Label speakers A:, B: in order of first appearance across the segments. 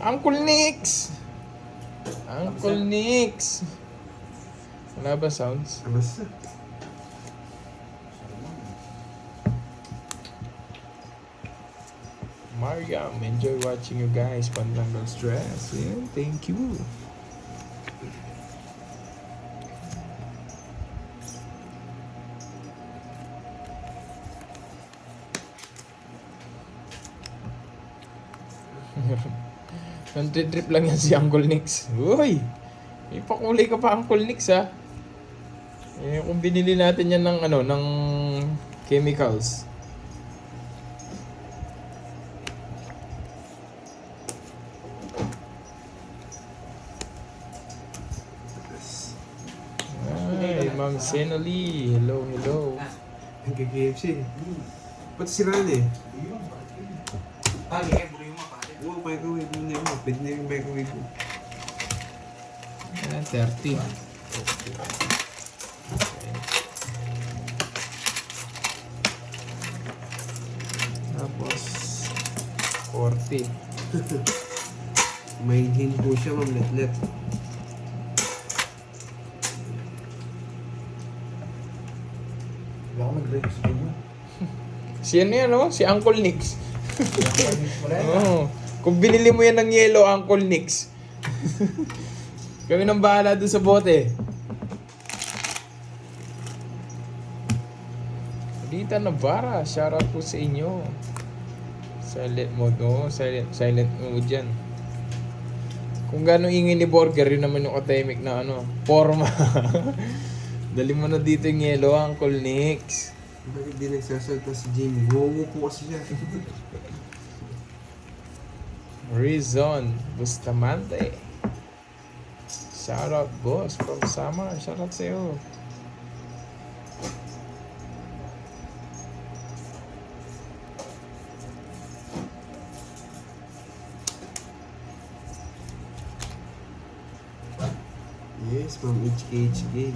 A: Uncle Nix! Uncle Nix! Wala ba sounds?
B: Basta.
A: Mariam, enjoy watching you guys. Pantanggal stress. Yeah, thank you. Nanti-trip lang yan si Uncle Nix. Uy! May pakulay ka pa, Uncle Nix, ha? Eh, kung binili natin yan ng, ano, ng chemicals. Ay, Ma'am Senoli. Hello, hello.
B: Nag-KFC. Ba't siraan eh?
C: Pali, buli mo pali.
B: Oo, microwave mo na yun. Pwede na yung microwave mo.
A: Ayan, 30. Tapos, 40.
B: May hinto siya, ma'am. Let.
C: Wala akong nag-rex sa inyo.
A: Si ano yan, no? Si Uncle Nix.
C: Wala yan.
A: Oo. Kung binili mo yan ng yellow, Uncle Nix. Kami nang bahala doon sa bote. Dita Navarra, shoutout po sa inyo. Silent mode, no? Silent mode dyan. Kung gano'ng ingin ni Burger, yun naman yung katahimik na ano, forma. Dali mo na dito yung yellow, Uncle Nix.
B: Bakit di nagsasalta si Jamie? Gongo po kasi siya.
A: Rizon Bustamante. Shoutout, boss, from Samar. Shoutout sa'yo.
B: Yes, ma'am. HKH game.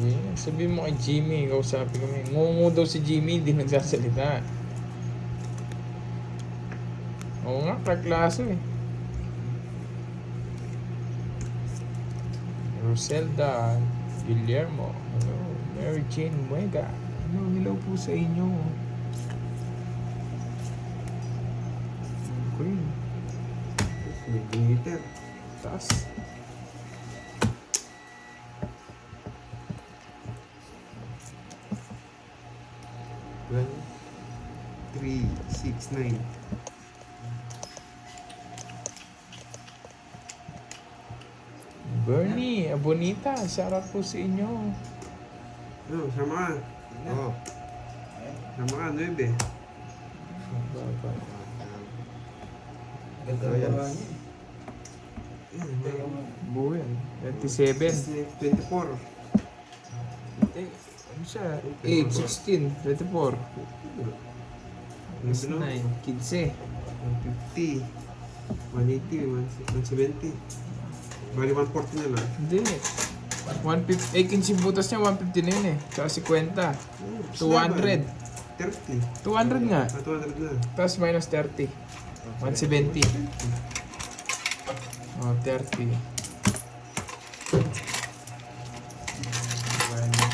A: Yeah, sabihin mo kay Jimmy, kausapin kami. Ngungu daw si Jimmy, hindi nagsasalita. Oo nga, kaklaso eh. Roselda Guillermo. Hello. Mary Jane Muega. Hello po sa inyo. Queen.
B: May glitter.
A: Taas.
B: Well, 3, 6, 9.
A: Bernie Abonita. Shoutout po sa inyo.
B: Oh, sama ka. Oo. Sama ka, 9.
C: Ganda
B: Oh, yes.
C: ba niya?
A: Buwan. 27.
B: 24.
A: Ano siya? 8, 16, 24. Plus
B: Ano?
A: 9, 15.
B: 150. 180, 170. Bali 140 na lang.
A: Hindi. 150, 15 butas niya, 150 na yun eh. Tsaka 50. 200.
B: 30.
A: 200 nga.
B: 200 na.
A: Tapos minus 30. 170. Oh, 30.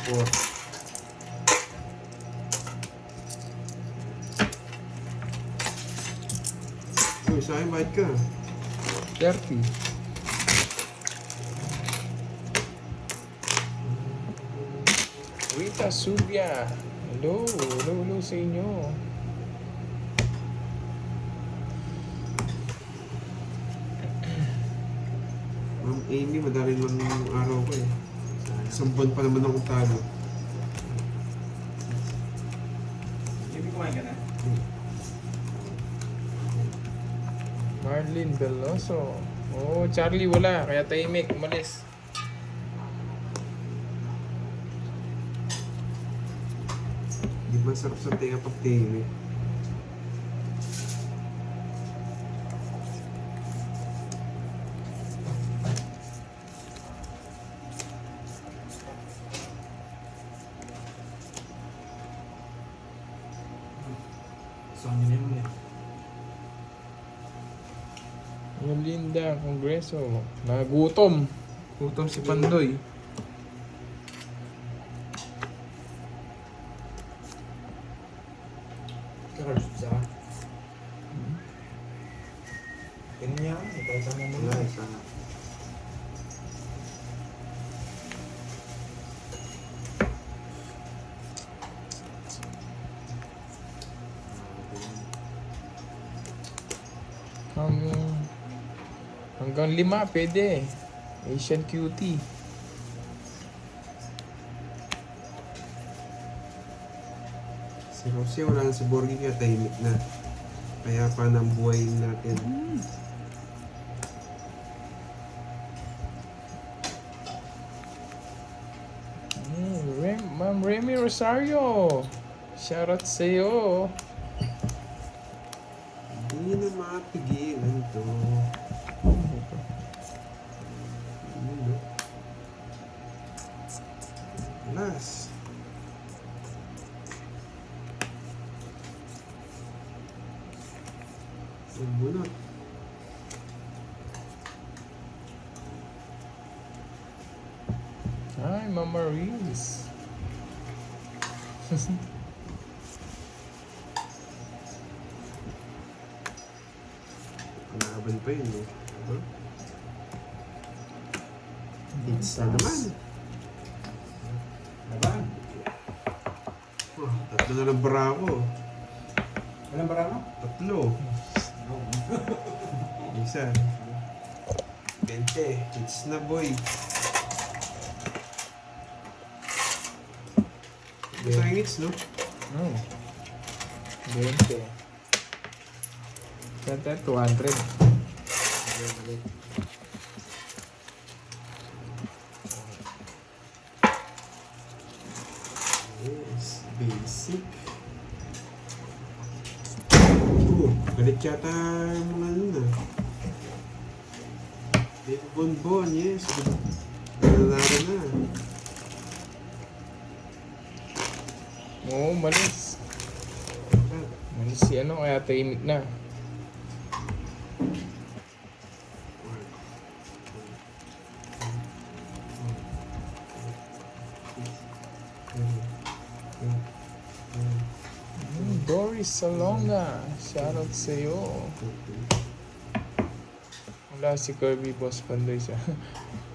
A: 4.
B: Uy, sa akin bayad ka.
A: 30. Rita Subia. Hello sa inyo.
B: Ma'am Amy, madali lang yung araw ko eh. Isang buwan pa naman akong talo.
C: Hindi kumain ka na?
A: Marlene Veloso. Oh, Charlie wala. Kaya tahimik. Umalis.
B: Di ba sarap sa tinga pag tahimik?
A: Linda, Kongreso. Nagutom. Gutom si Pandoy.
C: Carlos, isa ka. Tingnan niya ako. Ikaw sa mga
B: Wala, isa.
A: Hanggang 5 pwede. Asian cutie.
B: Si Rosie, wala na si Borgie kaya tahimik na. Kaya pa ng buhay natin.
A: Ma'am Remy Rosario. Shoutout sa'yo.
B: Hindi na mapigilan to. Last. Bunot.
A: Hi, Mama Reese.
B: Laban pa yun, no? Diba? Hits na naman.
C: Laban.
B: Oh, tatlo na ng Bravo.
C: Walang barama?
B: Tatlo. Isa. 20. Hits na, boy. Ito yung hits, no?
A: Oh. 20. Kaya 200.
B: Yes, basic. Galit yata yung mga ano na. Dito bonbon, yes. Nanalo na.
A: Oo, malis. Malis si ano, kaya tahimik na. Doris Salonga, shoutout sa'yo. Wala si Kirby, Boss Pandoy siya.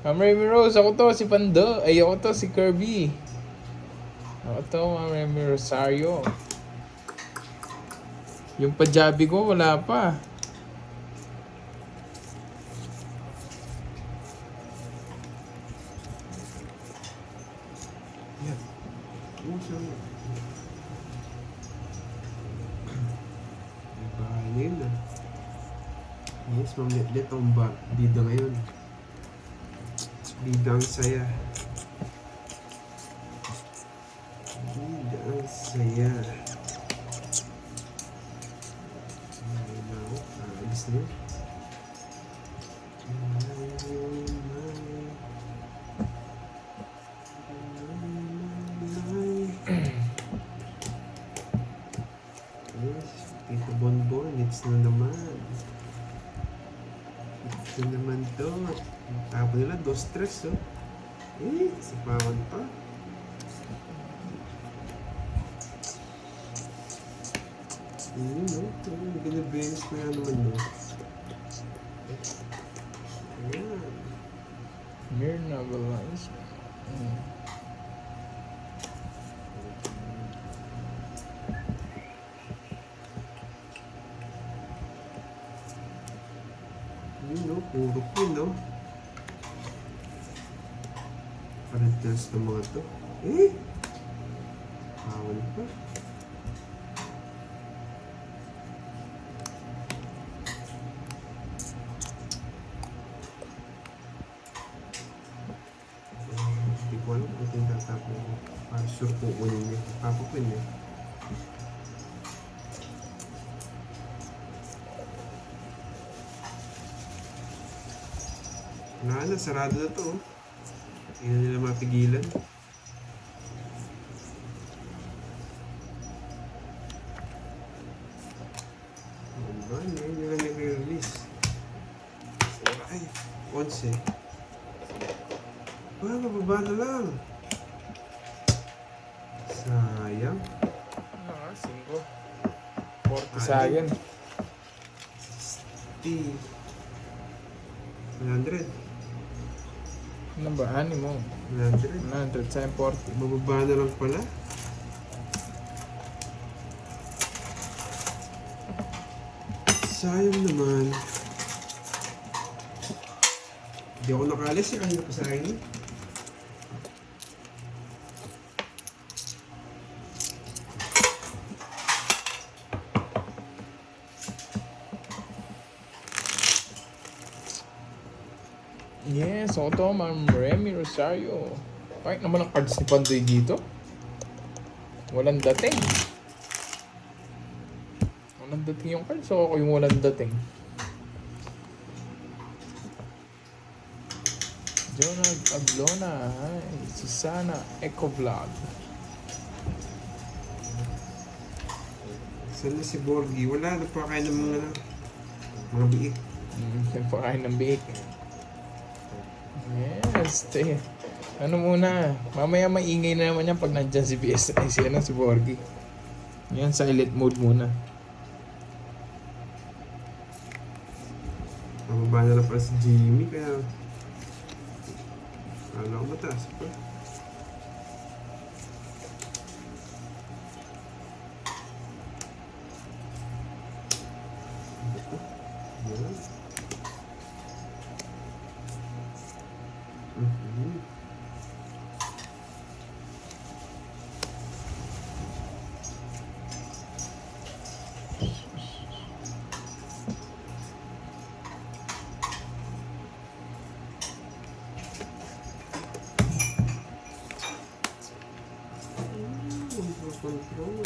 A: Ma'am Remy Rose, ako to, si Pando. Ay, ako to, si Kirby. Ako to, Ma'am Remy Rosario. Yung pajabi ko, wala pa.
B: Yan. Oo, siya. Bahay ngayon na. Yes, Ma'am Letlet, ang bida ngayon. Bida ang saya. Bida ang saya. Ayun na ako. Aalis na. Yes, Tito Bonbon, it's na naman. It's na naman to. Tapo nila, 2-3, oh. Sipawan pa. Yun, no? Binabenis na yan naman, no? Ayan.
A: Mirna Valencia.
B: Yun, no? Puro pin, no? Parentals ng mga to. Bawal pa. Hindi ko alam kung yung tatapo ko. Para sure po kunin niya. Papapin niya. Wala na, sarado na to. Hindi na nila mapigilan. Ano ba? Hindi nila nag-release. eh. Mababa na lang. Sayang.
A: Ano nga, 5. 40 sayang.
B: 60. 100.
A: Ano ba? Ani mo?
B: 100.
A: 100 sayang 40.
B: Mababa na lang pala. Sayang naman. Hindi ako nakalis eh. Kanina pa sa akin eh.
A: Yes, Soto, Ma'am Remy Rosario. Kahit naman ang cards ni Pandoy dito. Walang dating. Walang dating yung cards, so ako yung walang dating. Jonah Aglona, hi. Susana Eco Vlog.
B: Saan na si Borgie? Wala. Nagpakain ng mga biik.
A: Nagpakain ng bake. Yes, ano muna, mamaya maingay na naman yan pag nandyan si PS, ay si Borgie. Yan, silent mode muna.
B: Mababa na lang pala si Jimmy. Kaya kala ko mataas pa. Yan. Mhm. Control.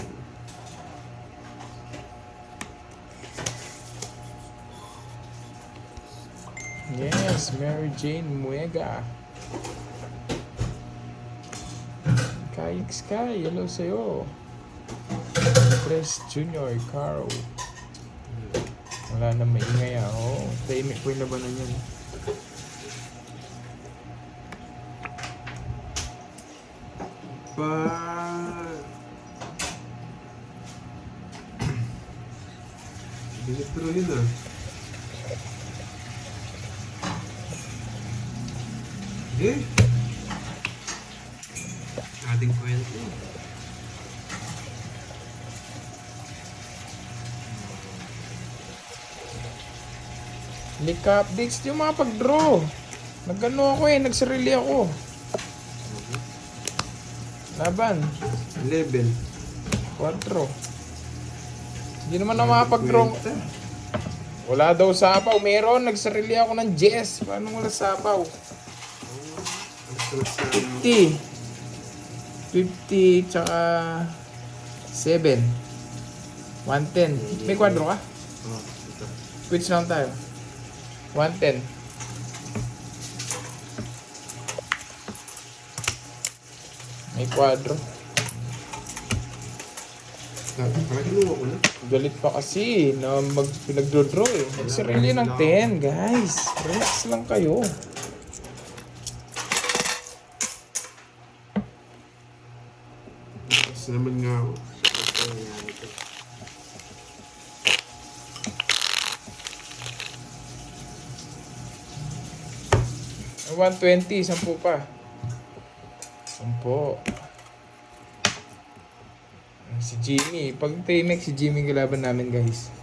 A: Yes, Mary Jane Muega. Kayik Sky, hello sa'yo. Chris Junior, Caro. Wala na maingay ako. Tahimik ko yung labanan yan.
B: Pa... Binitro yun ah. Eh? Ating kwento.
A: Lika updates yung mga pag-draw. Nagano ako nagsarili ako. Laban,
B: 11.
A: 4. Hindi naman na makapag-draw. Wala daw sapaw. Meron, nagsarili ako ng Jess. Paano wala sapaw? 50. 50, tsaka 7. 110. May kwadro ka?
B: Oh, ito.
A: Switch lang tayo. 110. May kwadro.
B: Parang kinuha ko na.
A: Galit pa kasi na pinag-draw eh. Nagsarili ng 10, guys. Relax lang kayo.
B: Tapos naman nga ako.
A: 120, 10 pa. 10. Si Jimmy. Pag Timex, si Jimmy yung kalaban namin, guys.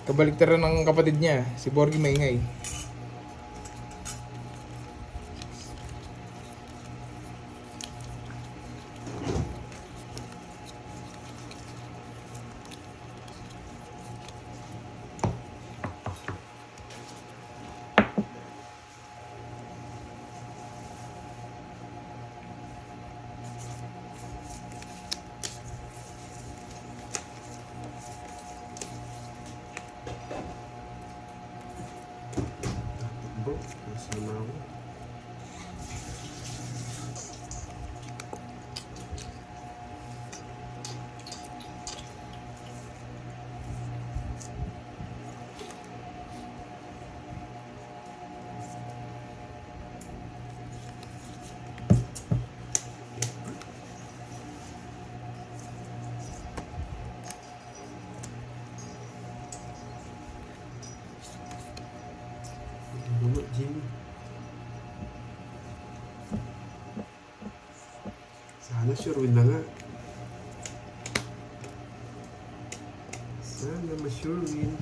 A: Kabaliktaran ng kapatid niya. Si Borgie maingay.
B: Sana sure win na nga. Sana ma-sure win.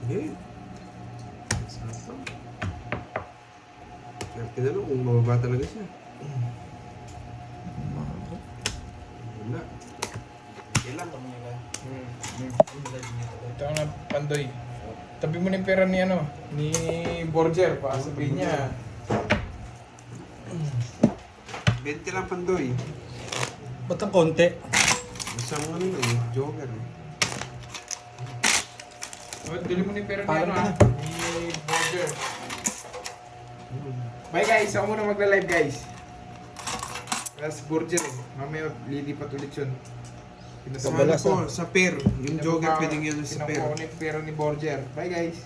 B: Okay. Sarap. Kaya tinanong kung mababa talaga siya. Wala. Kailan?
A: Ito na, Pandoy. Tabi mo na yung pera ni ano, ni Borger. Baka sabihin niya.
B: 20 lang Pandoy.
C: Ba't ang konti?
B: Isang ano eh, joker eh.
A: Oh, dili mo na yung pera ni
C: Parang
A: ano ah, ni Borger. Bye guys, ako muna magla-live guys. Tapos Borger eh. Mamaya lilipat ulit yun.
B: Sa
C: Kabala
B: ano po, sa pair. Yung joker pwedeng yun sa pair.
A: Pinakuha ko na yung pera ni Borger. Bye guys.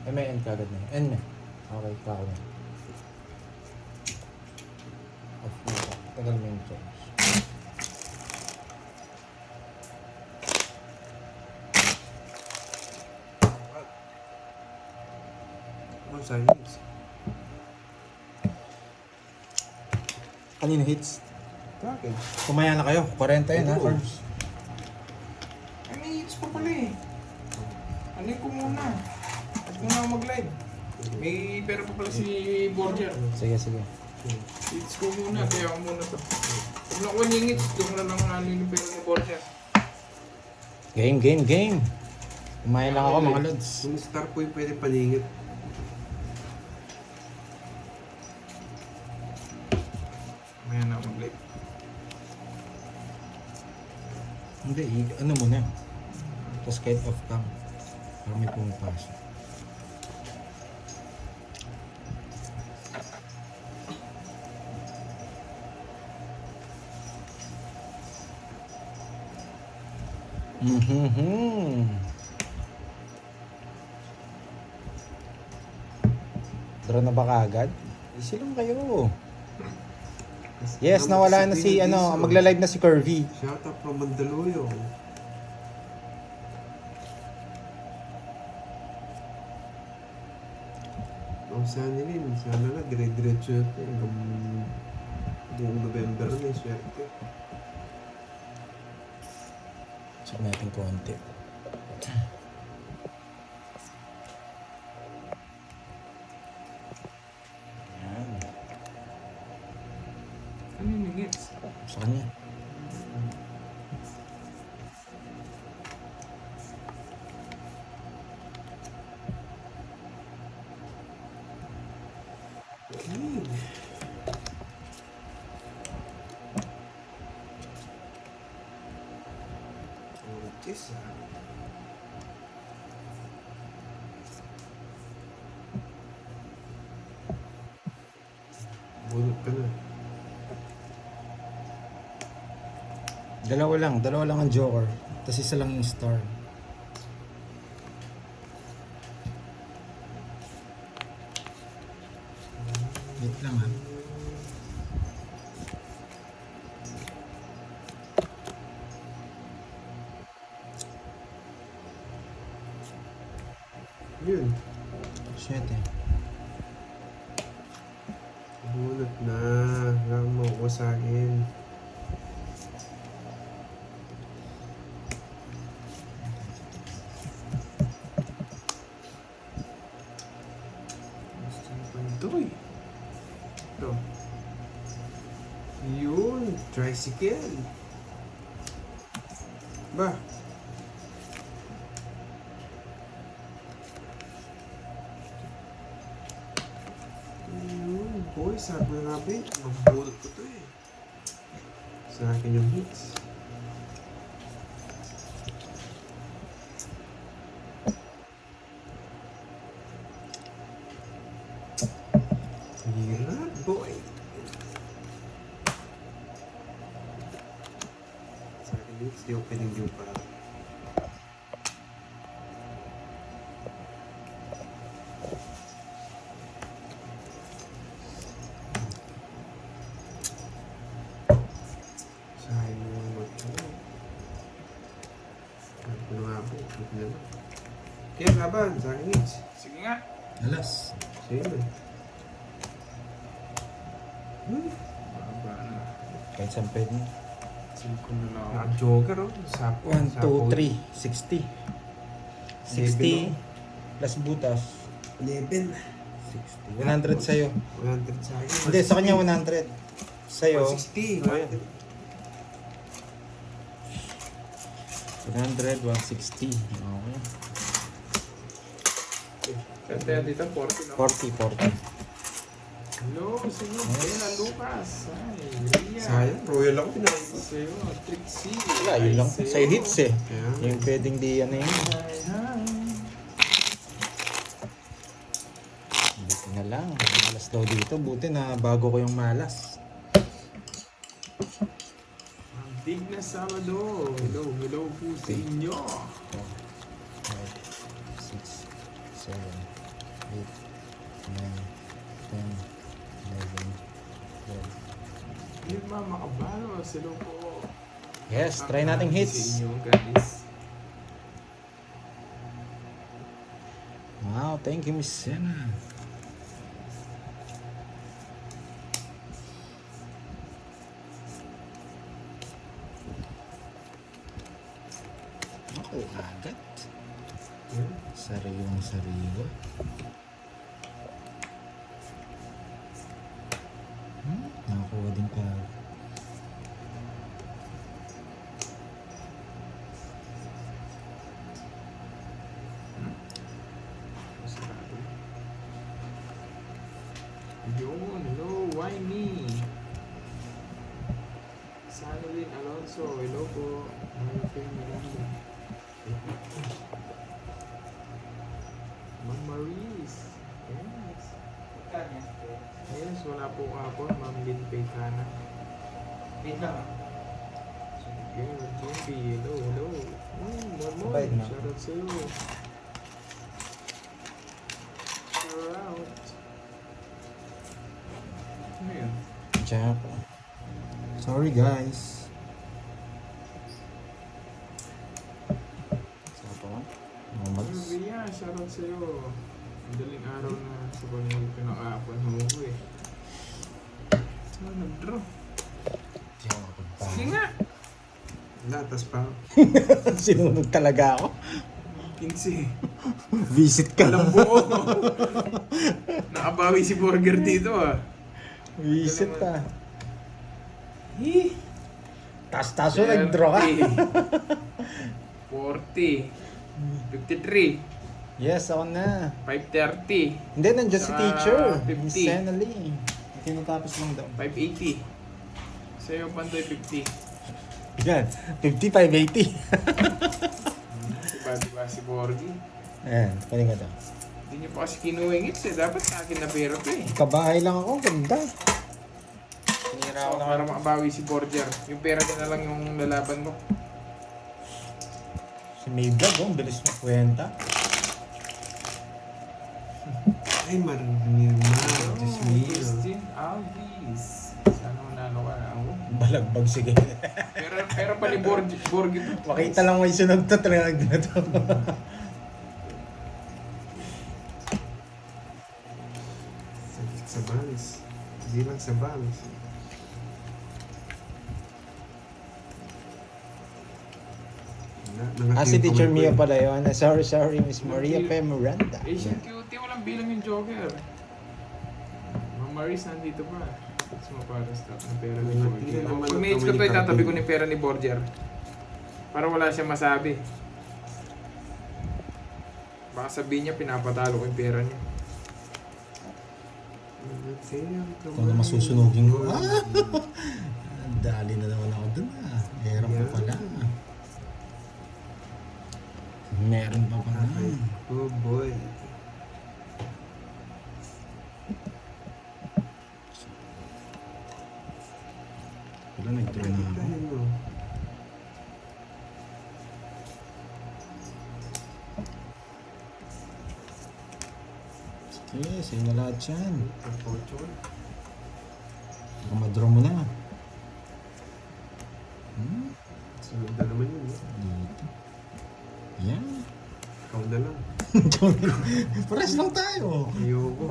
C: Eh, may N kagad na. N na. Okay, pa ako na. Off na ako. Tagal mo yung charge.
B: Ano sa hits?
C: Kanino hits?
B: Bakit?
C: Kumaya na kayo. 40 yun ha,
B: Oo.
C: Carbs.
A: Ay, may hits pa pala eh. Ano ko muna. At muna ako mag-live. May pera pa pala si Borger.
C: Sige, sige.
A: Hits ko muna, kaya ako muna to. Pag nakuha niya yung hits, doon na lang ano yung pera ni Borger.
C: Game, game, game. Kumaya lang ako mga lods.
B: Kung star po yung pwede paningit.
A: Maya na ako mag-live.
C: Hindi, ano mo na. Tapos kahit off cam. Para may pumapasok. Mm-hmm. Draw na ba kaagad? Easy lang kayo. Yes, nawala na si ano, magla-live na si Curvy.
B: Shout out from Mandaluyong. Sana rin, sana na dire-diretso ito hanggang buong November na yung swerte.
C: Check natin konti. Ayan.
A: Ano yung hits?
C: Sa kanya.
B: Yes, bunot ka na.
C: Dalawa lang ang Joker. Tapos isa lang yung Star. Wait lang ha.
B: Yun,
C: 7.
B: bunot na. Lang mo ko sa akin. Gusto mo pa ito eh. Ito. Yun, tricycle. Ba? Yun, boy, sabi na nga ba eh. Magbulot ko to eh. Sa akin yung hits. Hirap, boy. Sa akin yung hits, di ako pwedeng di pa. Kaya laban, sa akin hits.
A: Sige nga.
C: Alas.
B: Sa'yo na.
A: Baba na.
C: Kahit saan pwede.
A: 5 na lang ako.
B: Naka-joker oh.
C: 1, 2, 3, 60. 60 plus butas.
B: 11.
C: 60. 100 sa'yo.
B: 100 sa akin.
C: Hindi, sa kanya 100. Sa'yo.
B: 160.
C: Ayun. 100, 160. Okay.
A: Saan tayo dito? 40 no?
C: 40, 40.
A: Hello, sa'yo. Bella Lucas. Ay, Ria.
B: Sayang. Royal ako pinakita ko.
A: Sa'yo, Trixie.
C: Wala, yun lang.
A: Ay,
C: Sa'yo hits eh.
B: Kaya,
C: Yung pwedeng di ano yun.
A: Hi, hi.
C: Buti na lang. Malas daw dito. Buti na bago ko yung malas.
A: Ang big na Sabado. Hello, hello po sa inyo.
C: 5, 6, 7, 8, 9, 10, 11, 12.
A: Yun mga makabalos. Hello po.
C: Yes, try nating
A: Sa
C: hits.
A: inyo, guys.
C: Wow, thank you, Miss Sena. Ako, agad. Sariwang sariwa. Nakakuha din pa.
A: Masarado. Yun, hello, why me? Sanolin Alonso, hello po. Ma'am Maurice, yes. Yes, wala po ako, Ma'am Lynn Paytana. Sige, Jimby, hello, hello. Mormon,
C: Bayad na.
A: shoutout sa'yo. Shout out. Ano yun?
C: Jack. Sorry guys. Saan pa ba? Nomads.
A: Ria, shoutout sa'yo. Madaling araw na sa pag-ibig pinaka-apan mo ko eh. Saan nag-draw?
C: Di ako makapagpa.
A: Sige nga!
B: wala, tas pa.
C: Sinunod talaga ako.
A: 15.
C: Visit ka.
A: Alam buo. Nakabawi si Burger dito ah.
C: Visit ka.
A: Eh.
C: Tas-taso nag-draw ka.
A: 40. 53.
C: Yes, ako na.
A: 530.
C: Hindi, nandiyan si
A: Saka
C: teacher.
A: 50.
C: Miss Sena Lee. Tinatapos lang daw.
A: 580. Sa'yo, Pandoy, 50.
C: Yan. 5580.
A: Diba si Borgie?
C: Ayan, paling ka daw.
A: Hindi niyo pa kasi kinuwingits eh. Dapat sa akin na pera to eh.
C: Kabahay lang ako. Ganda. Sinira
A: So, para makabawi si Borger. Yung pera din na lang yung lalaban ko.
C: Si Mayvlog, oh. Bilis mo kwenta.
B: Ay, Marnirma. Diyos mio.
A: Christine Alvis. Sana manalo ka na ako.
C: Balagbag, sige.
A: Pero pa ni Borgie.
C: Makita lang may sunog to, talagang na to.
B: Sa bangs. Hindi lang sa bangs.
C: Si Teacher Mia pala yun. Sorry, Miss Maria P. Miranda.
A: Asian cutie, walang bilang yung Joker. Ma'am Maris, nandito pa. It's mo para stop ng pera ni Borger. Pag may age ko to, itatabi ko ni pera ni Borger. Para wala siya masabi. Baka sabihin niya, pinapatalo ko yung pera niya.
C: Ito na masusunugin ko. Dali na naman ako dun ah. Meron pa pala. Meron pa pala.
B: Oh boy.
C: Wala, nag-draw na ako.
B: Tayo mo.
C: Sige, sa'yo na lahat yan.
B: Kapocho.
C: Baka madraw mo na.
B: Sunod na naman yun.
C: Dito. Yan.
B: Ikaw na lang.
C: Pares lang tayo.
B: Ayoko.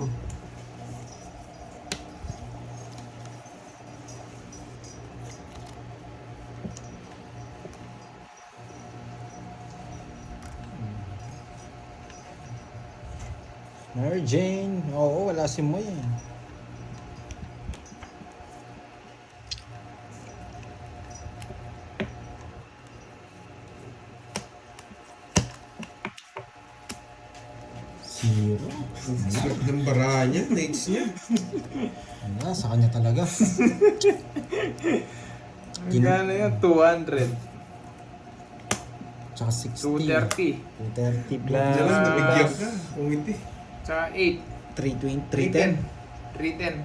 C: Mary Jane. Oo, wala si Moy eh. Zero.
B: Ang swerte ng baraha niya, nights niya.
C: Wala, sa kanya talaga.
A: Magkano yun? 200.
C: Tsaka 60.
A: 230.
C: 230 plus
B: Diyan lang, nabigyan ka. Kung hindi.
A: Tsaka 8.
C: 320.
A: 310.
C: 310.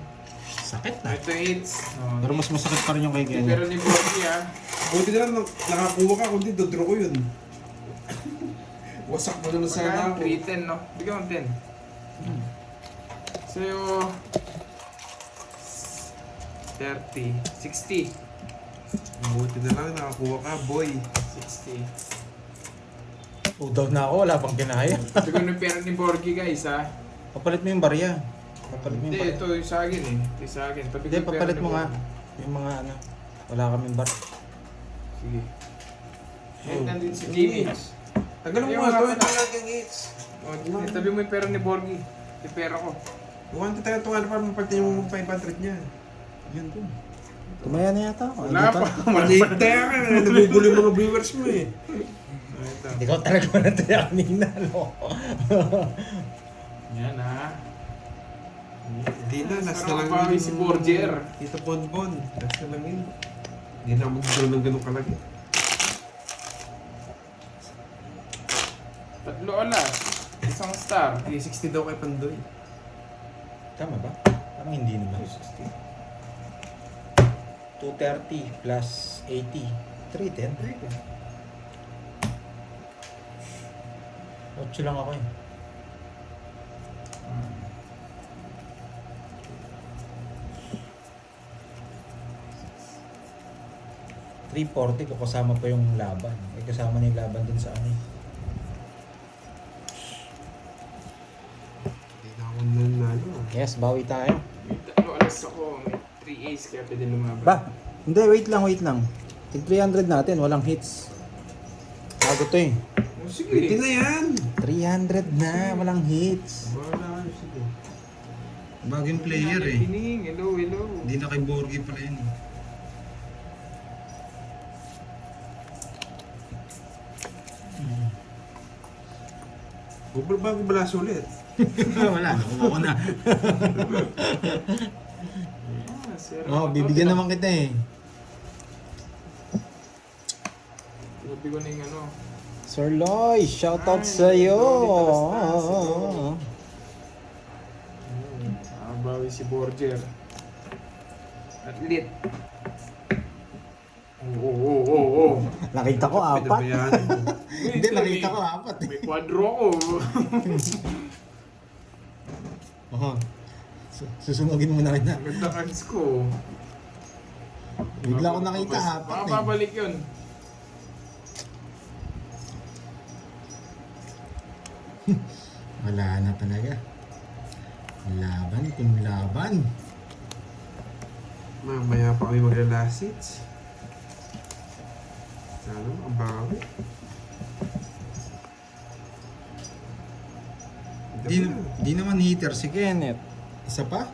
C: Sakit na.
A: Ito 8. Oh,
C: Pero mas masakit pa rin yung kay Kenya.
A: pero ni Borgi ah.
B: Buti na lang nakakuha ka, kundi dodro ko yun. Wasak mo naman sana
A: Magkano?
B: ako.
A: 310 no? Bigyan mo 10. Sa'yo 30. 60.
B: Buti na lang nakakuha ka, boy.
A: 60.
C: Oh, down na ako, wala pang kinaya.
A: Bigyan mo yung pera ni Borgi guys ha.
C: Papalit mo yung barya. Papalit mo yung
A: Hindi,
C: barya.
A: ito yung sa akin eh. Ito yung sa akin. Tabi ko
C: Hindi,
A: yung pera
C: papalit
A: ni
C: mo nga.
A: Borgi.
C: Yung mga ano. Wala kaming bar.
A: Sige. And nandun si Jimmy.
B: Tagal mo
A: Yung
B: nga to,
A: mga
B: ito lang yung hits.
A: Oh, tabi mo yung pera ni Borgi. Yung pera ko.
B: Iwan tayo tungan pa mapagtayo mo 500 niya.
C: Yan doon. Tumaya na yata ako.
A: Wala pa.
B: Maliit tayo ka, nagugulo yung mga viewers mo eh.
A: Ito.
C: Ikaw talaga manataya kanina, no?
A: Yan ha.
B: Hindi na, last na
A: Parang
B: lang
A: kapawi si Borger.
B: Tito Bonbon, last na lang yun. Hindi na mag-draw ng ganun kalaki.
A: Tatlo alas. Isang star.
B: 360 daw kay Pandoy.
C: Tama ba? Parang hindi naman. 230 plus 80. 310. 8 lang ako eh. $340 ko kasama pa yung laban. May kasama na yung laban dun sa ano eh.
B: Hindi na ako nanalo ah.
C: Yes, bawi tayo.
A: May tatlo alas ako. May 3 ace kaya pwede lumaban.
C: Ba? Hindi, wait lang. Tig 300 natin, walang hits. Bago to eh.
A: Oh, sige.
B: Pwede na yan!
C: 300 na, walang hits.
B: Wala ka, sige.
C: Bagong player eh.
A: Kining. Hello, hello.
C: Hindi na kay Borgi pala yun.
B: Bago balas ulit.
C: Wala, nakuha ko na.
A: Ah, sir.
C: Oh, bibigyan naman kita eh.
A: Sabi ko na yung ano.
C: Sir Loy, shoutout
A: Ay,
C: sa'yo.
A: Lolly bawi si Borger. Atlet. Oh.
C: Nakita ko apat.
B: Pinabayaan mo.
C: Hindi, nakita ko apat eh.
A: May quadro ko.
C: Oh. Susunogin mo na rin na.
A: Maganda cards ko.
C: Bigla ko nakita apat
A: Baka
C: eh.
A: babalik yun.
C: Wala na talaga. Laban, kung laban.
B: Mamaya pa kami magla-last hits. Sana makabawi.
C: Di naman hitter si Kenneth. Isa pa?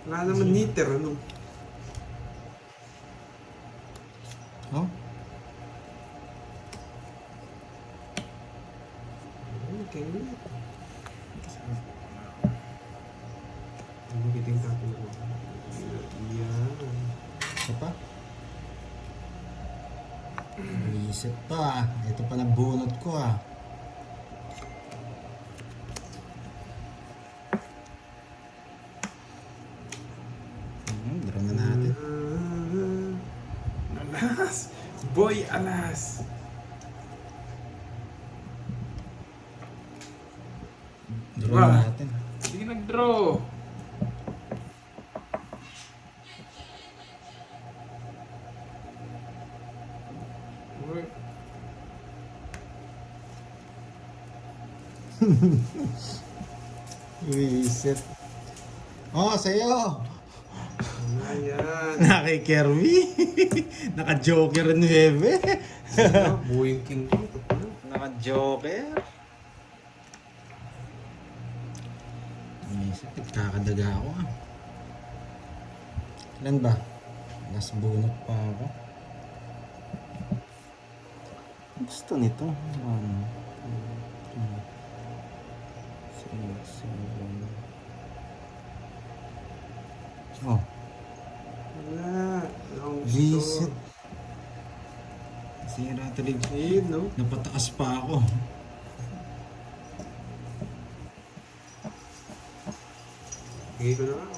B: Wala naman meter, ano?
C: Oh?
B: Okay. Ano kiting tapos ko? Yan.
C: Isa pa? Isip pa ah. Ito pa nagbunot ko ah. Draw na natin.
A: Alas. Boy, alas.
C: Draw na natin.
A: Sige nag-draw. Uy.
C: Reset. Oh, sa'yo.
B: Ano yan?
C: Naki-Kirby. Naka-Joker 9.
B: Ano? Buhay king ko. Ito pala.
C: Naka-Joker. Reset. Kakadaga ako ah. Ilan ba? Last bunot pa ako. Gusto nito. 1, 2, 3, 4. Oh,
B: Wala. Ang
C: reset. Sira talaga.
B: Ayun, no?
C: Napataas pa ako.
B: Bigay ko na nga.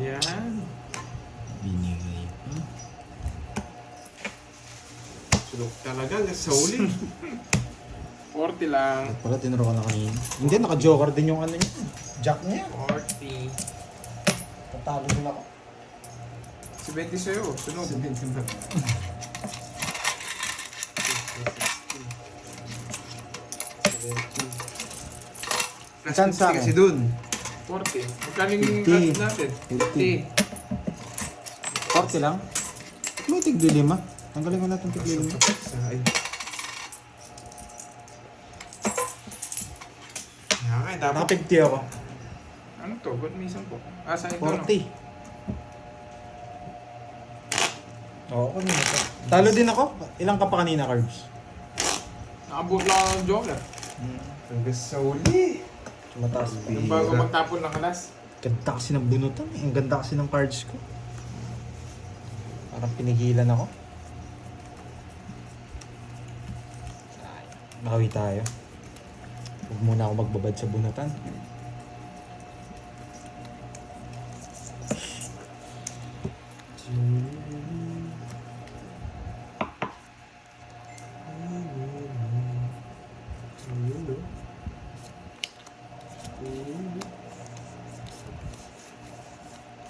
A: Yan.
C: Binigay pa.
B: Sulok talaga. Hanggang sa uli.
A: 40 lang.
C: At pala tinuro ko na kanina. Hindi, naka-joker din yung ano niya. Jack niya.
A: 40.
C: Tatalo din ako.
A: Si Betty sa'yo. Sunog.
B: 70 na.
C: Saan sa akin?
B: Kasi dun.
A: 40. Magkano yung
C: 50.
A: natin?
C: 50. 40 lang? May tigli 5. Tanggalin ko natin tigli 5.
B: Sa ay. Nakakay, dapat.
C: Naka 50 ako.
A: Ano to? Ba't may 10? Ah, sa ito,
C: 40. Oo, kanina to. Talo din ako. Ilang ka pa kanina, Carbs?
A: Nakabot lang ako ng Joker.
B: Hanggang sa uli.
C: Mataas.
A: Yung bago magtapon ng kalas.
C: Ganda kasi ng bunutan eh. Ang ganda kasi ng cards ko. Parang pinigilan ako. Ay, makawi tayo. Huwag muna ako magbabad sa bunutan.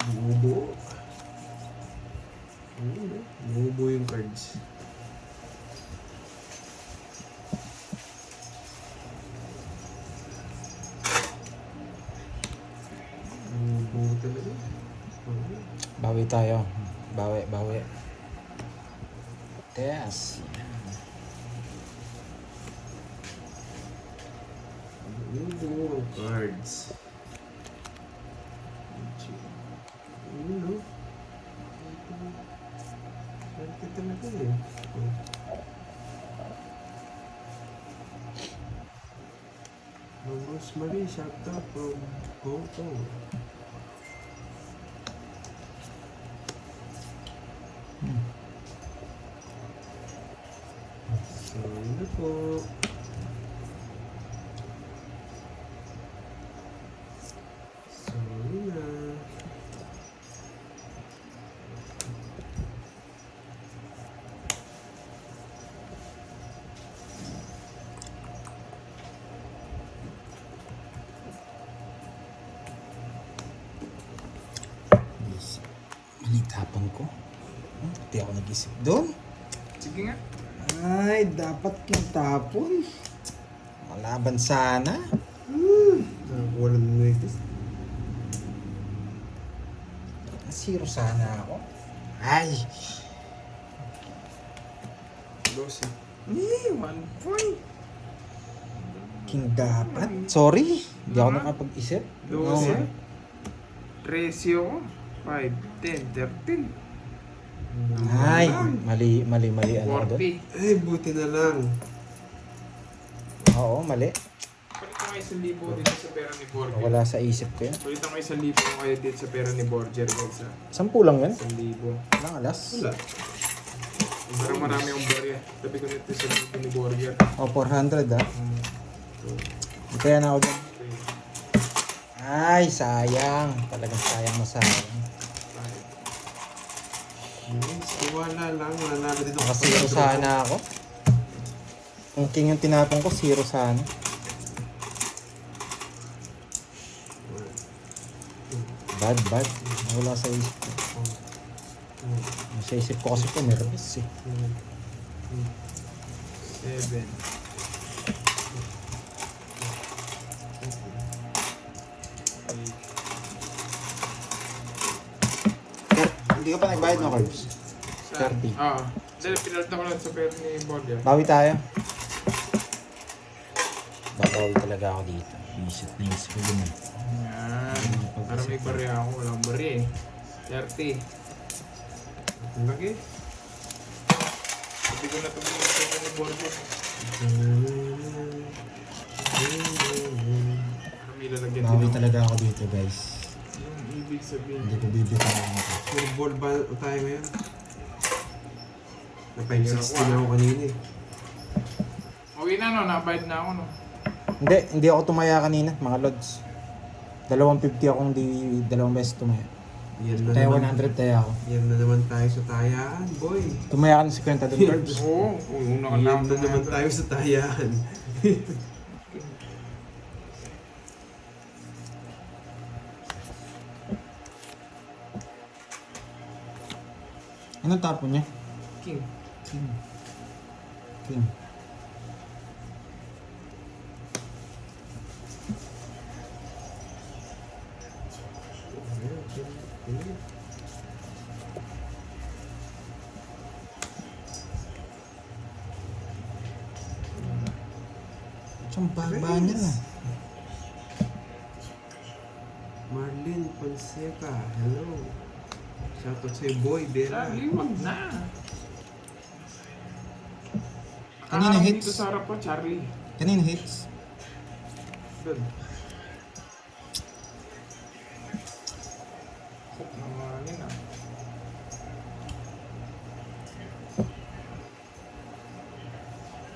B: Bubo. Bubo yung cards. Bubo talaga.
C: Bawi tayo. Bawi. Yes.
B: Bubo ang cards. Ano? Swerte talaga eh. Ma'am Rosemary, shout out from Hong Kong. So, yun po. So, yun na.
C: Yes. Maling tapon ko. Hindi ako nag-isip doon.
A: Sige nga.
C: Ay, dapat yung tapon. Malaban sana.
B: Nakakuha ng noises.
C: Zero sana ako. Ay!
A: Losi. Eh, 1 point.
C: King dapat. Sorry. Hindi ako nakapag-isip.
A: 12. 13 ako. 5, 10, 13.
C: Ay, mali ano ako doon.
A: 40.
B: Ay, buti na lang.
C: Oo, mali.
A: Palit ko kayo 1,000 dito sa pera ni Borger.
C: Wala sa isip ko yun.
A: Palit ko kayo 1,000 kayo dito sa pera ni Borger. Guys,
C: 10 lang yan.
A: 1,000.
C: Ilang alas?
B: Wala.
A: Parang marami akong barya. Tabi ko nito sa dito ni Borger.
C: O, 400 ah. Kaya na ako doon.
A: 3,
C: Ay, sayang. Talagang sayang na sayang.
A: 5.
B: Yes, tiwala lang. Nanalo din ako.
C: Naka-zero sana ako. Kung king yung tinapon ko, 0 sana. Bad. Wala sa isip ko. Sa isip ko kasi pumirmis eh.
A: 7.
C: Hindi ka pa nagbayad no, Carbs?
A: Saan?
C: 30.
A: Oo. Dahil pinalta ko lang sa pera ni Borgia.
C: Bawi tayo. Babawi talaga ako dito. Isip na isip ko din.
A: Yan. Para may barya ako. Walang barya eh. 30.
B: Ang laki.
A: Sabi ko na ito sa pera ni Borgia. Para may lalagyan
C: Bawi
A: din ako.
C: talaga ako dito, guys.
A: Yung ibig sabihin.
C: Hindi ko bibitawan ito.
B: Pure ball ba tayo ngayon? Na 560 na ako kanina eh.
A: Okay na no, nabayad na ako no.
C: Hindi ako tumaya kanina, mga lods. 250 akong dalawang beses tumaya.
B: Yan na
C: Tayo
B: naman.
C: 100 tayo ako.
B: Yan na naman tayo sa tayaan, boy.
C: Tumaya ka ng 50 doon, Carbs.
A: Oo. Una ka
B: Yan na naman tayo sa tayaan.
C: Anong tapo niya?
A: King.
C: King. Siyang baba niya na.
B: Marlene Fonseca, hello. Shoutout sa'yo, boy, Bella.
A: Charlie, wag na.
C: Kanina
A: Nakaharap
C: hits?
A: dito sa harap ko, Charlie.
C: Kanina hits?
A: Doon. Sap naman yun ah.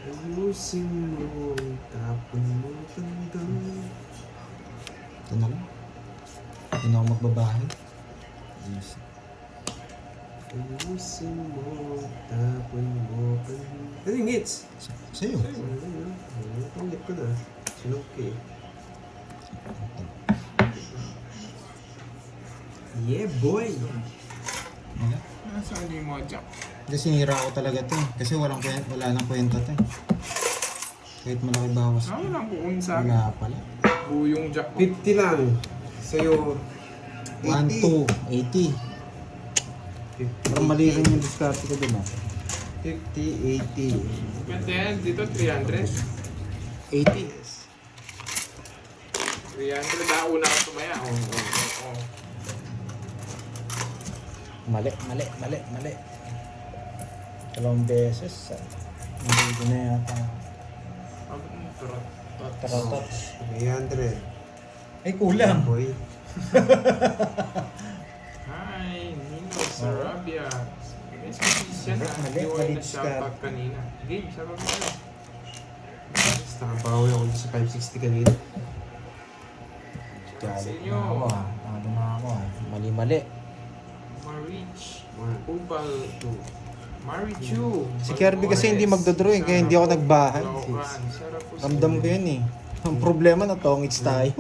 B: Ayusin mo, tapon mo tandang.
C: Ito na lang. Hindi na ako magbabahay. Yes.
B: Ayusin mo, tapon mo tandang. Ano yung hits?
C: Sa'yo.
B: Pangit ko na. Sinuki. Yeah, boy!
C: Wala.
A: Nasaan yung moja?
C: Kasi sinira ko talaga ito eh. Kasi wala nang kwenta ito eh. Kahit malaki bawas.
A: Ah, walang kukunin sa akin.
C: Wala pala.
A: Buyong jack ko.
B: 50 lang. Sa'yo,
C: 1, 2, 80. Parang mali rin yung discarte ko dun ah.
B: 50, 80.
A: Pwede yan, dito 300.
C: 80.
A: 300 na una ka tumaya. Oo.
C: Mali. Dalawang beses. Hindi ko na yata. Tarotot.
B: 300.
C: Ay, kulang.
B: Boy.
A: Hi, Nino Sarabia. May special na.
C: Mali,
A: Hindi ko
C: mali
A: na shoutout kanina. Game, shoutout ka na.
B: Basta nakabawi ako sa 560 kanina.
A: Shoutout sa
C: Galit
A: inyo.
C: na ako ah. Tado na ako ah. Mali.
A: Marich. Upal. Marichu.
C: Si Kirby kasi hindi magdodraw eh, kaya hindi ako nagbahay. Ramdam ko yun eh. Ang problema na tongits tayo.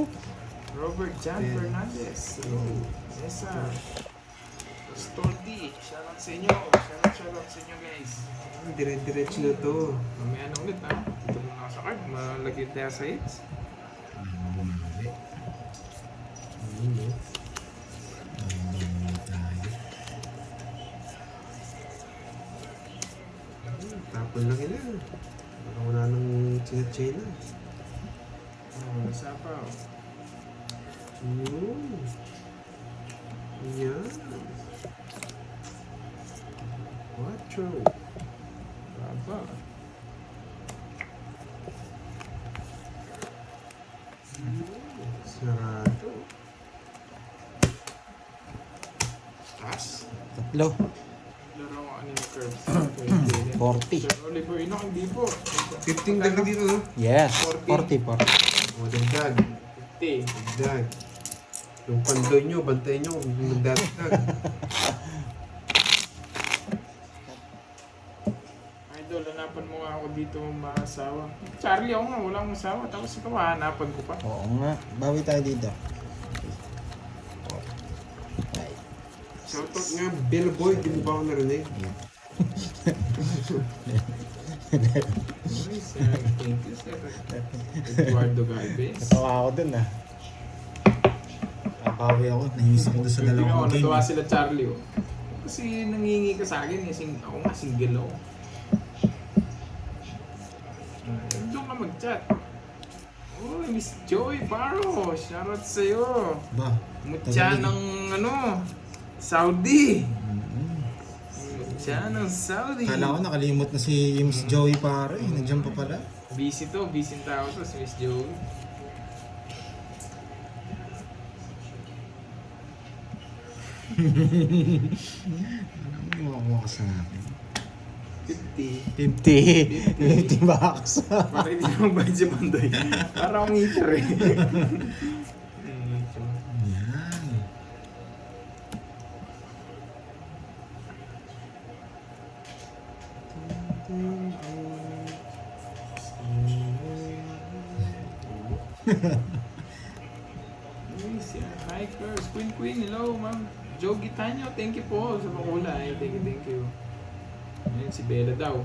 A: Robert Jan
B: Yeah.
A: Fernandez. Cesar. Stolti. Shoutout sa inyo. Shoutout sa inyo guys.
B: Dire-diretso na to.
A: Mamaya na ulit ha. Dito muna ako sa card. Malagay tayo sa hits.
B: Tapon lang yun. Baka wala nang china-china.
A: Nasa pa.
B: Yun. Yan. Quattro.
A: Baba.
B: Sarado.
A: Taas.
C: Tatlo.
A: Laro ko ano yung curves.
C: 40.
A: Sir Oliver Enoch, hindi po.
B: 15 dagdag dito, no?
C: Yes.
A: 40.
C: 40.
B: O, dagdag.
A: 50.
B: Dagdag. Yung pandoy nyo, bantayan nyo kung nagdadagdag.
A: Idol, hanapan mo nga ako dito maasawa. Charlie, ako nga, wala akong asawa. Tapos ikaw, hahanapan ko pa.
C: Oo nga. Bawi tayo dito. Ay.
B: Shoutout nga, Bellboy. Di mo ba ako narinig?
A: Ay, sir. Thank you, sir. Eduardo Galvez.
C: Natawa ako dun ah. Nabawi ako. Nahimis ako dun sa
A: Hindi
C: dalawang
A: ako,
C: game.
A: natuwa sila Charlie. Oh. kasi nangingi ka sa akin eh. Ako nga single ako. Doon ka mag-chat. Oh, Miss Joey Paro, shoutout sa'yo.
C: Ba?
A: Mutya
C: Tagalig.
A: ng Saudi. Mutya ng Saudi.
C: Kala ko nakalimot na si Miss Joey pare. Nandiyan pa pala.
A: Busy to, busy yung tao to, si Miss Joey.
C: Ano makuha ka sa akin?
A: 50.
C: 50. 50 bucks.
A: Para hindi naman bayad si Pandoy. Para akong eater eh.
C: Yan.
A: Nice, yeah. Hi, Curse. Queen, hello, ma'am. Joe Gitanyo, thank you po sa pakulay. Thank you. Ayun, si Bella daw.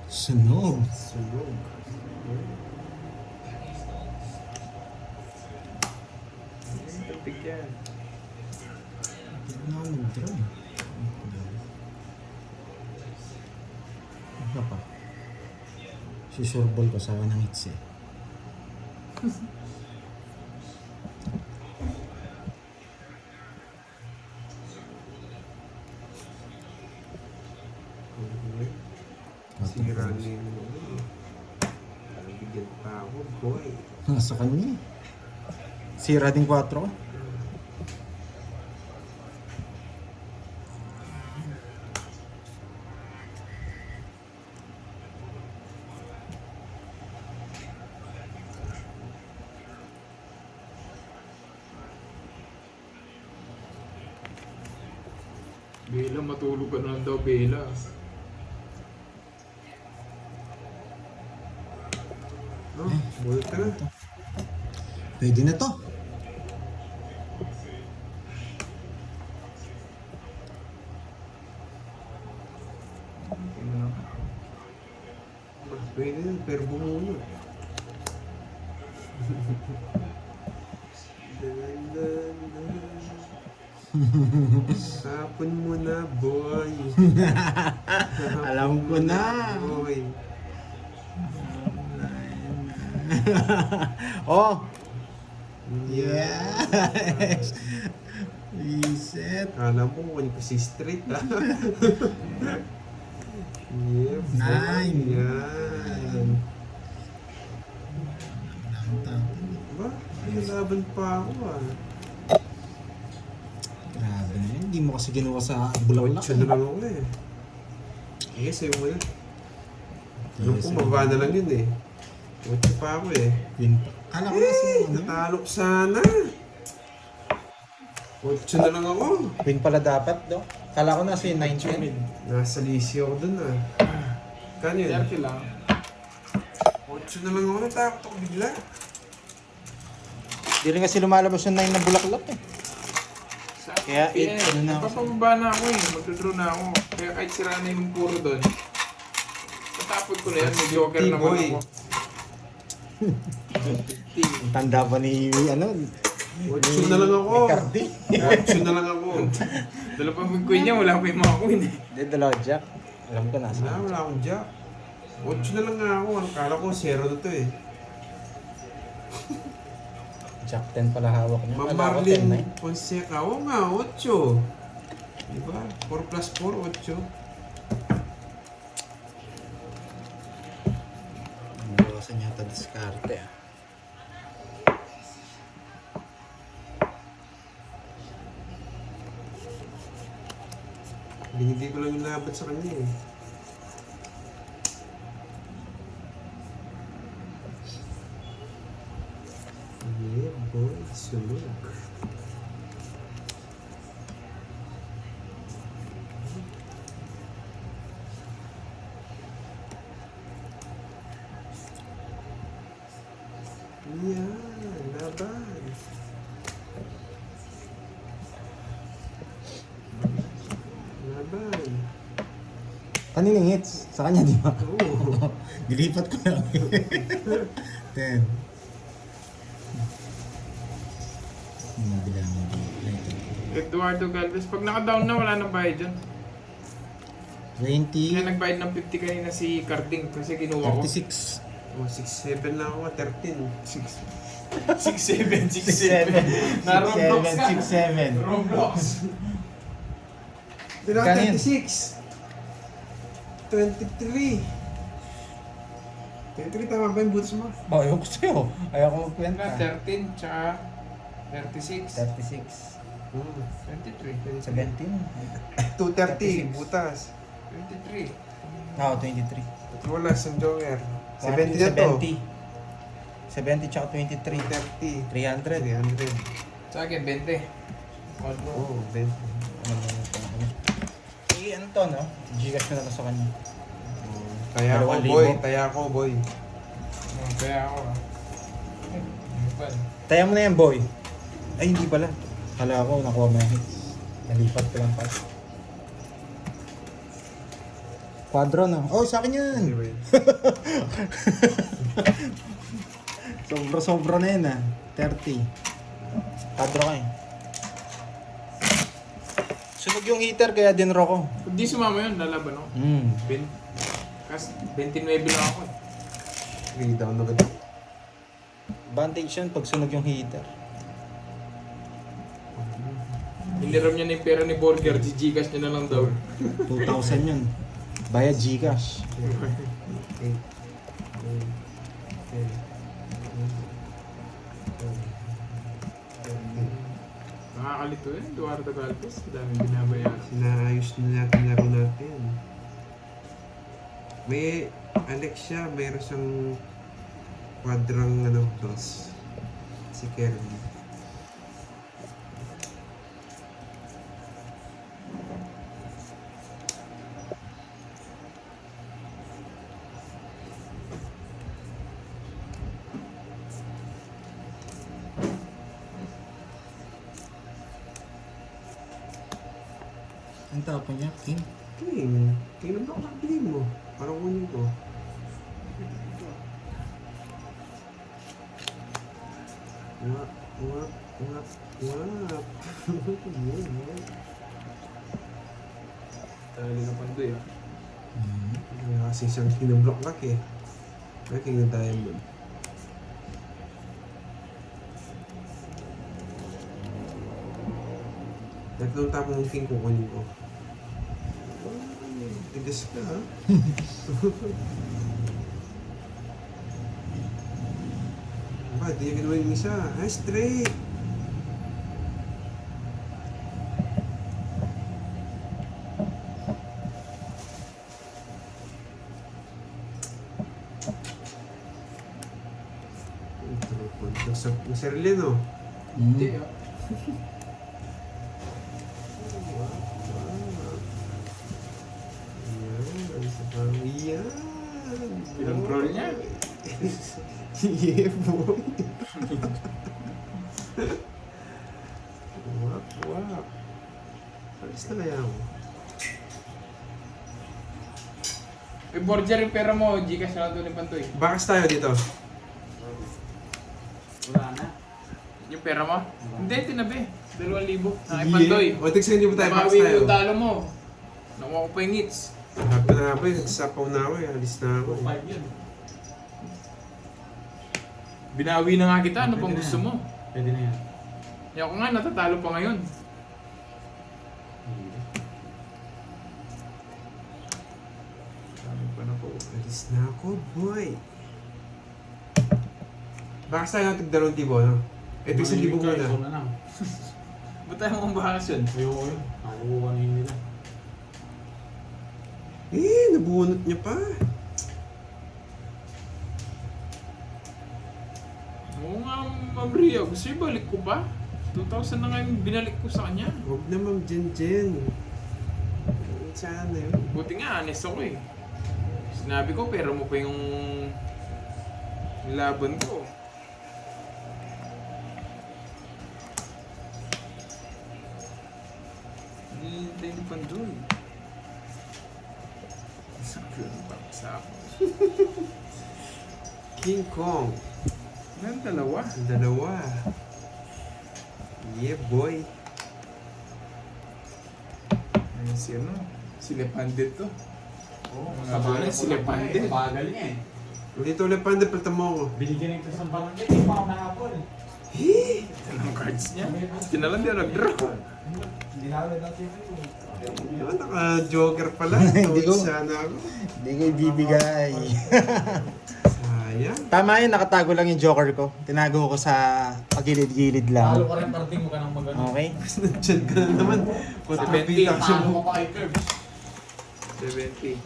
C: Sunog.
B: Sunog.
A: Ayun, tapig yan.
C: Hindi na ako mag-draw. Ano pa? Susurbol ko sa ng hits eh.
B: Sira na yung bigyan pa ako, boy.
C: Nasa kanya eh. Sira din 4 ko.
A: Bella, matulog ka na lang daw, Bella.
B: Oh, bulat ka na.
C: Pwede na to.
B: Pwede na, pero bumuno. Hapon mo na, boy.
C: Alam ko na.
B: Boy.
C: Oh! Yes! Reset.
B: Kala mo kung ko si street, ha? Yeah, boy.
C: Nine.
B: Yan.
C: Ang tapon.
B: Ba? May laban pa ako, ah.
C: Grabe na yun. Hindi mo kasi ginawa sa bulaklak.
B: Ocho na lang ako, eh. Eh, sa'yo mo na. Alam ko, mababa na lang yun, eh. Ocho pa ako, eh.
C: Yun pa. Kala ko na si
B: Natalo ko sana. 8 na lang ako.
C: Win pala dapat, do? Kala ko na si 9 win.
B: Nasa lisi ako dun, ah. Kano yun?
A: 30 lang.
B: 8 na lang ako. Natakot ako bigla.
C: Di rin kasi lumalabas yung 9 na bulaklak eh.
A: Sa
C: Kaya
A: akin,
C: ano na ako.
A: Napapababa na ako eh. Magdodraw na ako. Kaya kahit sira na yung puro doon. Tatapod ko na yan. May joker
B: Hey,
A: naman
B: boy.
A: ako.
C: Ang tanda pa ni, ano,
B: 8 na lang ako.
C: Cardi.
B: 8 na lang ako.
A: Dala pa yung queen niya, wala pa yung mga queen eh.
C: Hindi, dalawa jack. Alam ko nasa.
B: Wala akong jack. 8 na lang nga ako. Kala ko 0 na to, eh.
C: Jack 10 pala hawak niya. Kala ko 10 na
B: Mamarlin
C: eh.
B: Fonseca. Oo nga, 8. Diba? 4 plus 4, 8.
C: Bawasan yata diskarte ah.
B: Binigay ko lang yung laban sa kanya, eh. Yeah, boy. Sunog. Yeah, laban. Laban.
C: Kanina yung hits? Sa kanya, di ba?
B: Oo.
C: Dilipat ko lang. 10. Yung bilangan dito.
A: Eduardo Galvez. Pag naka-down na, wala nang bayad dyan.
C: 20.
A: Kaya nagbayad ng 50 kanina si Carding kasi kinuha ko.
C: 36.
B: Oh, 6'7 na ako, 13.
A: 6'7", 6'7". Na Roblox ka.
C: 6'7".
A: Roblox.
B: Pero
C: Magkano yun?
B: 36. 23. 23, tama ba yung butas mo?
C: Oh, ayoko sa'yo. Ayoko magkwenta.
A: 13, tsaka 36.
C: 36.
A: 23.
C: 17.
B: 230, butas.
A: 23.
C: Oo, 23.
B: Wala, isang joker.
C: 70
B: 70 na to.
C: 70 tsaka 23.
B: 30.
C: 300.
B: 300.
A: Sa akin, 20. Quadro.
B: Oo, 20.
C: Eh, ano to, no? Gcash ko na to sa kanya.
B: Taya ko,
C: 2,000.
B: boy. Taya ko, boy.
A: Kaya ako ano pa?
C: Taya mo na yan, boy. Ay, hindi pala. Kala ko, nakuha mo yung hits. Nalipat ko lang pala. Quadro na. Oh, sa akin yan.
B: Anyway.
C: Sobra-sobra na yan, ah. 30. Quadro ka eh. Sunog yung heater, kaya dinro ko.
A: Kung di sumama yun, lalaban ako. Kasi 29 lang ako eh.
B: Lay down na agad.
C: Advantage yun pag sunog yung heater.
A: Hiniram niya na yung pera ni Burger, Gcash niya na lang daw.
C: 2,000 yun. Bayad Gcash.
B: 8. 10.
A: Nakakalito eh, Eduardo Galvez. Daming binabayaran.
B: Sinaayos na natin laro natin. May Alexia, mayroon siyang quadrang dos. Si Kirby.
C: Ang tapon niya, King.
B: King. Tingnan mo ang bili mo. Parang kunin ko. Wap, wap, wap, wap.
A: Tali na pandoy ah.
B: Kaya kasi isang kinablock lock eh. Kaya king na diamond. Tatlong tapong king kukunin ko. Tigas ka ha? Ba, di ka naman yung isa. Ay, straight! Nasarili no?
A: Hindi ah.
B: Yan, isa pang yan.
A: Pinag-roll niya.
B: Yeah, boy. Wap, wap. Alis na kaya ako.
A: Eh, Burger, yung pera mo, Gcash na lang doon yung pandoy.
B: Bakas tayo dito.
D: Wala na.
A: Yung pera mo? Hindi, tinabi. 2,000. Ay, pandoy.
B: O, tigsan niyo ba tayo? Bakas
A: Nabawi
B: tayo.
A: yung talo mo. Nakuha ko pa yung hits.
B: Happy na happy. Nagsapaw na ako eh. Alis na ako eh.
D: 5 yun.
A: Binawi na nga kita, ano pang gusto mo?
D: Pwede na yan.
A: Kaya ako nga, natatalo pa ngayon. Sabi pa na po.
B: Alis na ako, boy. Bakas tayo natin 2,000, no? Ito isang libo
D: Ikaw
B: muna.
D: na lang.
A: Ba't tayo mga bakasyon?
D: Ayoko yun. Nakukuha na yun nila.
B: Eh, nabunot niya pa.
A: Oo nga, Ma'am Ria. Gusto yung balik ko ba? 2,000 na nga yung binalik ko sa kanya.
B: Huwag na, Ma'am Jen. Sana yun.
A: Buti nga, honest ako eh. Sinabi ko, pero mo pa yung laban ko. Hindi yung pandoy. Sabi ko, sa ako.
B: King Kong.
A: Meron dalawa.
B: Dalawa. Yeah, boy.
A: Ayun si ano, si Lepandit to.
D: Oo,
A: Mga
D: sa
A: bagay,
D: bagay,
A: sila Pandit.
D: Bagal niya eh.
B: Dito ulit pa, palta mo ako.
D: Binigyan ng isang barangay, hindi pa ako nakapon.
A: Anong cards niya? Tinalang di ako nag-draw.
D: Hindi na ulit natin
B: Ah, naka-joker pala.
C: Hindi ko.
B: Sana ako.
C: Hindi ko ibibigay.
B: Sayang.
C: Tama yun, nakatago lang yung joker ko. Tinago ko sa pagilid-gilid
D: Talo
C: lang.
D: ka rin, parating mo ka ng magano.
C: Okay?
B: Nandiyan ka na naman. Kung
A: Sa
B: tipita ka siya
D: Talo
B: mo.
D: mo pa kay Curbs.
A: 70.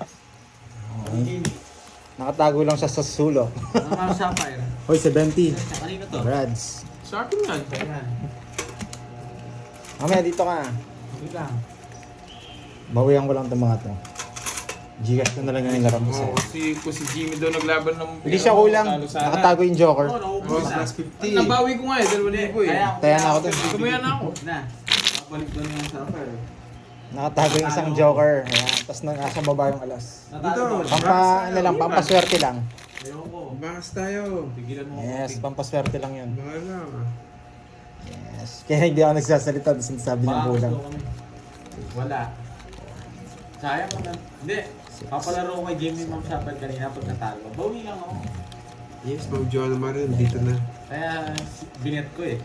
C: Okay. Nakatago lang siya sa sulo.
D: Ano nga sa Sapphire?
C: Hoy, 70.
D: Kanino to?
C: Brads.
A: Sa akin yan.
D: Ayan.
C: Mamaya dito ka.
D: Hindi lang.
C: Bawian ko lang itong mga to. Gcash ko na lang yung nilaro mo
A: Oo,
C: sa'yo.
A: kung si Jimmy daw naglaban ng...
C: Hindi siya kulang.
A: talo sana.
C: Nakatago yung joker.
D: Oo,
B: Oh,
D: naubos na.
B: plus 50.
A: Nabawi ko nga eh, 2,000 eh.
C: Kaya na ako dun.
A: Tumaya na ako.
D: Na. Balik doon yung Sapphire.
C: Nakatago yung isang joker. Ayan. Tapos nasa baba yung alas.
B: Dito.
C: Ano lang, pampaswerte lang.
D: Ayaw ko.
B: Bakas tayo.
D: Tigilan mo
C: Yes, pampaswerte lang yun.
B: Bahala ka.
C: Yes. Kaya hindi ako nagsasalita tapos sinasabi ng kulang.
D: Wala. Sayang mo na. Hindi. Papalaro ko kay Jamie Ma'am Sapphire kanina pag natalo. Bawi lang ako.
B: Yes, Ma'am Joanna Marin. Dito na.
D: Kaya binet ko eh.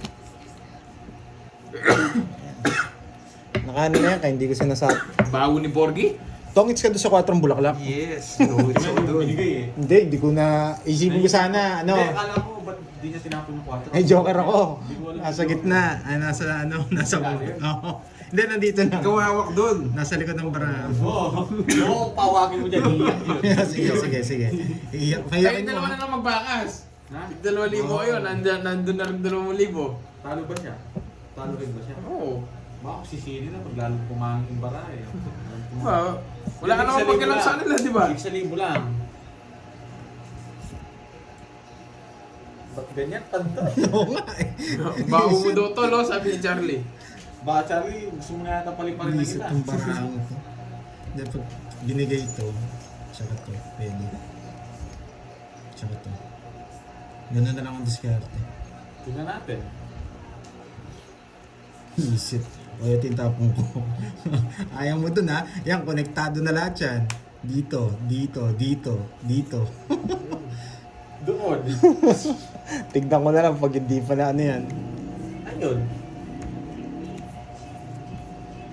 C: Nakaano na yan, kaya hindi ko sinasabi.
A: Bago ni Borgie?
C: Tongits ka doon sa 4 bulaklak.
B: Yes. Tungit ako doon.
D: eh.
C: Hindi ko na, isipin ko sana,
D: Hindi,
C: ano,
D: akala ko ba't di niya tinapon yung 4?
C: ay joker ako.
D: Hindi ko alam.
C: Nasa gitna, ay nasa ano, nasa Oo. Hindi, nandito na.
B: Ikaw hawak doon.
C: Nasa likod ng bara.
D: Oo. Oo, pawagin mo dyan. Iiyak yun.
C: sige. Iyak,
A: Kayo
C: payakin mo.
A: dalawa na lang magbakas.
D: Ha?
A: 2,000 kayo, nandun na rin 2,000.
D: Talo ba siya? Talo rin ba siya?
A: Oo.
D: Baka sisili na pag lalo pumangin yung bara eh.
A: Wala ka naman pagkalam sa kanila, di ba?
D: Sa libo lang. Ba't ganyan? Tanda.
C: Oo nga eh.
A: Bago mo daw to, lo, sabi ni Charlie.
D: Baka Charlie, gusto mo na yata paliparin na
C: Isip
D: kita.
C: ng barang ito. Hindi, pag binigay ito, tsaka to, pwede. Tsaka to. Ganun na lang ang diskarte.
D: Tingnan natin.
C: Isip. O ito yung tapong ko. Ayaw mo dun ha. Yan, konektado na lahat yan. Dito.
D: Doon.
C: Tignan ko na lang pag hindi pa na ano yan.
D: Ayun.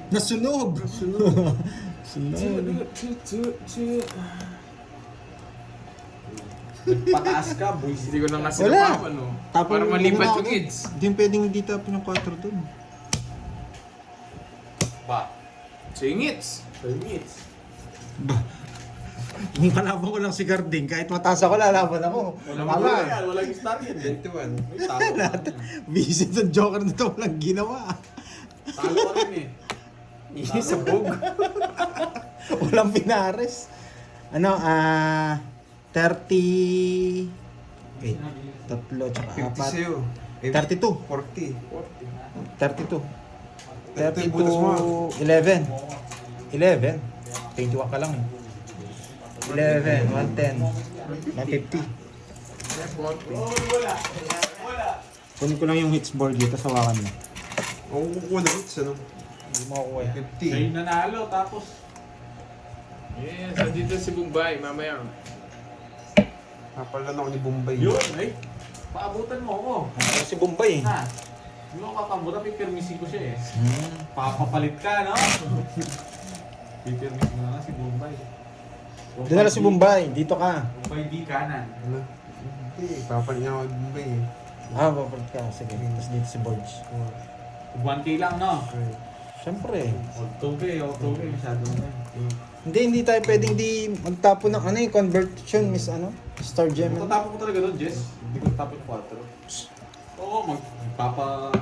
C: Nasunog! Sunog.
D: Pataas ka, boys.
A: Hindi ko na nga
C: Wala.
A: sinapapan, no?
C: Tapos
A: Para malipat yung kids.
C: Hindi pwedeng hindi tapon yung 4 dun.
D: Ba?
A: Singits.
D: 12 minutes.
C: Ba? Yung kalaban ko lang si Garding, kahit mataas ako, lalaban ako.
D: Walang
C: Tama.
D: wala yan. Walang start yan.
B: 21.
D: May talo ka na.
C: Visit sa joker na ito, walang ginawa.
D: Talo ka rin eh.
A: Sabog.
C: Walang pinares. Ano, 30... Wait, tatlo tsaka
B: 50
C: apat.
B: sa'yo.
C: 32.
B: 40.
C: 32.
B: Ito yung bonus mo.
C: 11. 11. 21 ka lang eh. 11, 110, 150. Kunin ko lang yung hits board dito sa wakan mo.
B: Ako kukuha na hits, ano?
C: Hindi mo ako eh.
B: 50.
D: Sa'yo nanalo, tapos
A: Yes, nandito si Bombay, mamaya.
B: Kapalan ako ni Bombay.
D: yun, ay. Paabutan mo ako.
C: Ano si Bombay?
D: Na. Hindi mo kapabutan, pipirmisin ko siya eh. Papapalit ka, no? Pipirmisin mo na lang si Bombay.
C: Doon na lang si Bombay, dito ka.
D: Bombay di kanan.
B: Ano? Hindi, papalit niya ako ni Bombay eh.
C: Papalit ka. Sige, tapos dito si Borge.
D: 1K lang, no?
B: Okay.
C: Siyempre.
D: Auto-K, masyado na eh.
C: Hindi tayo pwedeng di magtapo ng ano yung conversion, miss ano? Star Gem.
D: Tatapon ko talaga doon, Jess. Hindi ko tatapon yung 4. Oo, magpapa...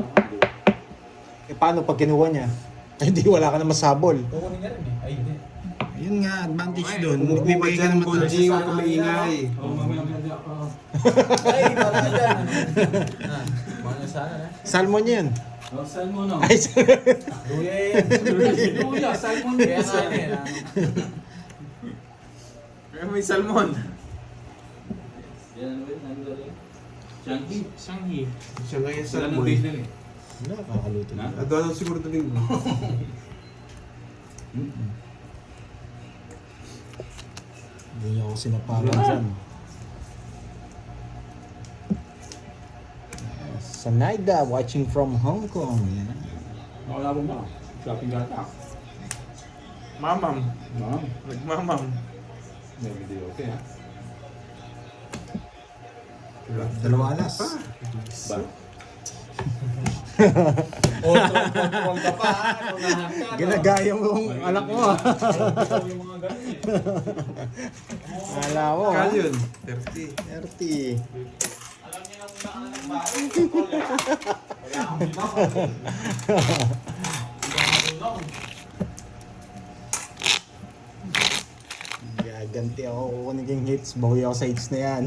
C: Eh paano pag kinuha niya? Eh di wala ka na masabol.
D: Kukunin niya rin eh. Ay, hindi.
C: Yun nga, advantage
A: Okay.
C: doon.
B: Kumukuha ka
C: Bibigay ka
B: dyan,
C: ng mataas.
B: Bonji, huwag ka maingay.
D: Oo, mamaya ako. Ay, para ka dyan. Mga sana na.
C: Salmon yun.
D: Oh, salmon no.
C: Ay,
D: Luya yan. Luya, salmon din. Kaya nga yan.
A: Kaya may salmon.
D: Yan, ano ba rin? Shanghai.
A: Shanghai.
B: Siya ngayon sa
D: Sila ng
B: Moy.
D: Disney eh.
C: wala, kakuluto
D: Na?
C: na.
B: Adwa ng siguro doon.
C: Hindi niyo ako sinapakan dyan. Sanaida watching from Hong Kong. Yan.
D: Wala mo ba? Shopping yata.
A: Mamam.
D: No.
A: Nagmamam.
D: May video okay ha?
C: Dalawa alas.
D: Ba? Control ka pa ha? Ano na ka?
C: Ginagaya mo yung anak mo.
D: Yung mga ganun eh.
C: Wala mo.
B: Kaya yun, 30.
C: 30.
D: Alam niya na muna ka na ng bahay. Control eh. Wala akong ginagawa.
C: Gaganti ako kukunin yung hits. Bawi ako sa hits na yan.